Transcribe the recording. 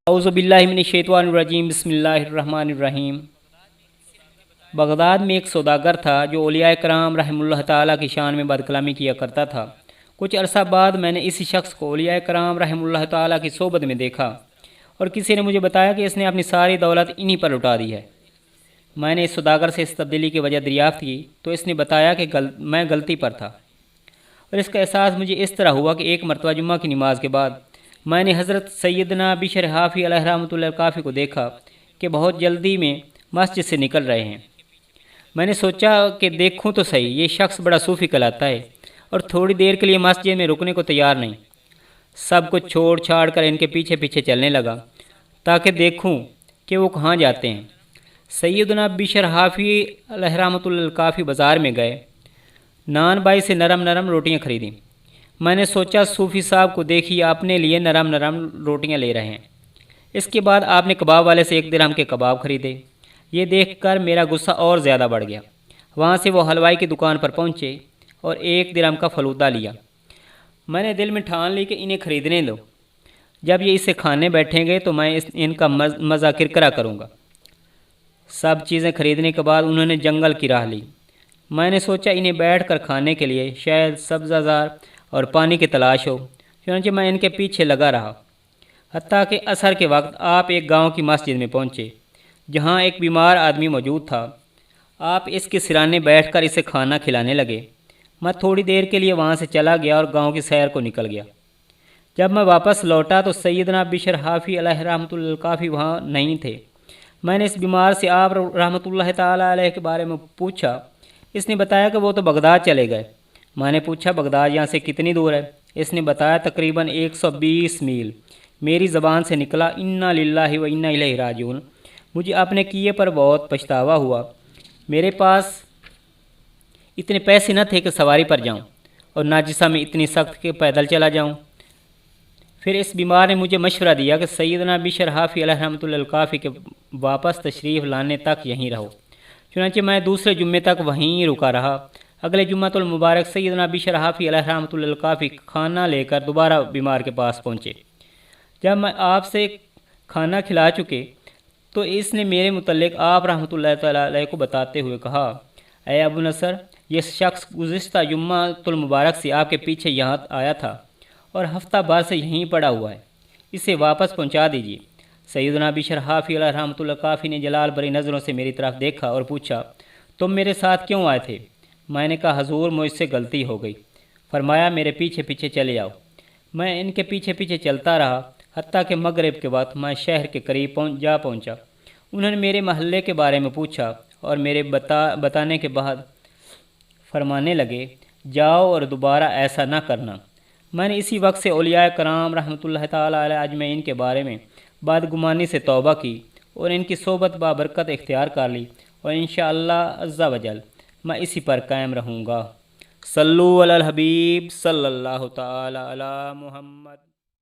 اعوذ باللہ من الشیطان الرجیم، بسم اللہ الرحمن الرحیم۔ بغداد میں ایک سوداگر تھا جو اولیاء کرام رحمہ اللہ تعالیٰ کی شان میں بد کلامی کیا کرتا تھا۔ کچھ عرصہ بعد میں نے اسی شخص کو اولیاء کرام رحمہ اللہ تعالیٰ کی صحبت میں دیکھا اور کسی نے مجھے بتایا کہ اس نے اپنی ساری دولت انہی پر لٹا دی ہے۔ میں نے اس سوداگر سے اس تبدیلی کی وجہ دریافت کی تو اس نے بتایا کہ میں غلطی پر تھا، اور اس کا احساس مجھے اس طرح ہوا کہ ایک مرتبہ جمعہ کی نماز کے بعد میں نے حضرت سیدنا بشر حافی علیہ رحمۃ اللہ الکافی کو دیکھا کہ بہت جلدی میں مسجد سے نکل رہے ہیں۔ میں نے سوچا کہ دیکھوں تو صحیح، یہ شخص بڑا صوفی کہلاتا ہے اور تھوڑی دیر کے لیے مسجد میں رکنے کو تیار نہیں۔ سب کچھ چھوڑ چھاڑ کر ان کے پیچھے پیچھے چلنے لگا تاکہ دیکھوں کہ وہ کہاں جاتے ہیں۔ سیدنا بشر حافی علیہ رحمۃ اللہ الکافی بازار میں گئے، نان بائی سے نرم نرم روٹیاں خریدیں۔ میں نے سوچا صوفی صاحب کو دیکھیے اپنے لیے نرم نرم روٹیاں لے رہے ہیں۔ اس کے بعد آپ نے کباب والے سے 1 درہم کے کباب خریدے۔ یہ دیکھ کر میرا غصہ اور زیادہ بڑھ گیا۔ وہاں سے وہ حلوائی کی دکان پر پہنچے اور 1 درہم کا فلودہ لیا۔ میں نے دل میں ٹھان لی کہ انہیں خریدنے دو، جب یہ اسے کھانے بیٹھیں گے تو میں ان کا مزہ کرکرا کروں گا۔ سب چیزیں خریدنے کے بعد انہوں نے جنگل کی راہ لی۔ میں نے سوچا انہیں بیٹھ کر کھانے کے لیے شاید سبزہ زار اور پانی کی تلاش ہو، چنانچہ میں ان کے پیچھے لگا رہا، حتیٰ کہ عصر کے وقت آپ ایک گاؤں کی مسجد میں پہنچے جہاں ایک بیمار آدمی موجود تھا۔ آپ اس کے سرانے بیٹھ کر اسے کھانا کھلانے لگے۔ میں تھوڑی دیر کے لیے وہاں سے چلا گیا اور گاؤں کی سیر کو نکل گیا۔ جب میں واپس لوٹا تو سیدنا بشر حافی علیہ رحمۃ اللہ الکافی وہاں نہیں تھے۔ میں نے اس بیمار سے آپ رحمۃ اللہ تعالیٰ علیہ کے بارے میں پوچھا۔ اس نے بتایا کہ وہ تو بغداد چلے گئے۔ میں نے پوچھا بغداد یہاں سے کتنی دور ہے؟ اس نے بتایا تقریباً 120 میل۔ میری زبان سے نکلا انا للہ و انا الیہ راجعون۔ مجھے اپنے کیے پر بہت پچھتاوا ہوا۔ میرے پاس اتنے پیسے نہ تھے کہ سواری پر جاؤں، اور نہ جسم میں اتنی سخت کہ پیدل چلا جاؤں۔ پھر اس بیمار نے مجھے مشورہ دیا کہ سیدنا بشر حافی علیہ رحمۃ اللہ الکافی کے واپس تشریف لانے تک یہیں رہو۔ چنانچہ میں دوسرے جمعے تک وہیں رکا رہا۔ اگلے جمعہ المبارک سیدنا بشر حافی علیہ رحمۃ اللہ الکافی کھانا لے کر دوبارہ بیمار کے پاس پہنچے۔ جب میں آپ سے کھانا کھلا چکے تو اس نے میرے متعلق آپ رحمۃ اللہ تعالیٰ علیہ کو بتاتے ہوئے کہا، اے ابو نصر، یہ شخص گزشتہ جمعہ المبارک سے آپ کے پیچھے یہاں آیا تھا اور ہفتہ بھر سے یہیں پڑا ہوا ہے، اسے واپس پہنچا دیجیے۔ سیدنا بشر حافی علیہ رحمۃ اللہ الکافی نے جلال بری نظروں سے میری طرف دیکھا اور پوچھا، تم میرے ساتھ کیوں آئے تھے؟ میں نے کہا حضور مجھ سے غلطی ہو گئی۔ فرمایا میرے پیچھے پیچھے چلے آؤ۔ میں ان کے پیچھے پیچھے چلتا رہا حتیٰ کہ مغرب کے وقت میں شہر کے قریب پہنچا۔ انہوں نے میرے محلے کے بارے میں پوچھا اور میرے بتانے کے بعد فرمانے لگے، جاؤ اور دوبارہ ایسا نہ کرنا۔ میں نے اسی وقت سے اولیاء کرام رحمۃ اللہ تعالیٰ علیہ اجمعین کے بارے میں بدگمانی سے توبہ کی اور ان کی صحبت بابرکت اختیار کر لی، اور انشاءاللہ عز و جل میں اسی پر قائم رہوں گا۔ صلو علی الحبیب صلی اللہ تعالی علی محمد۔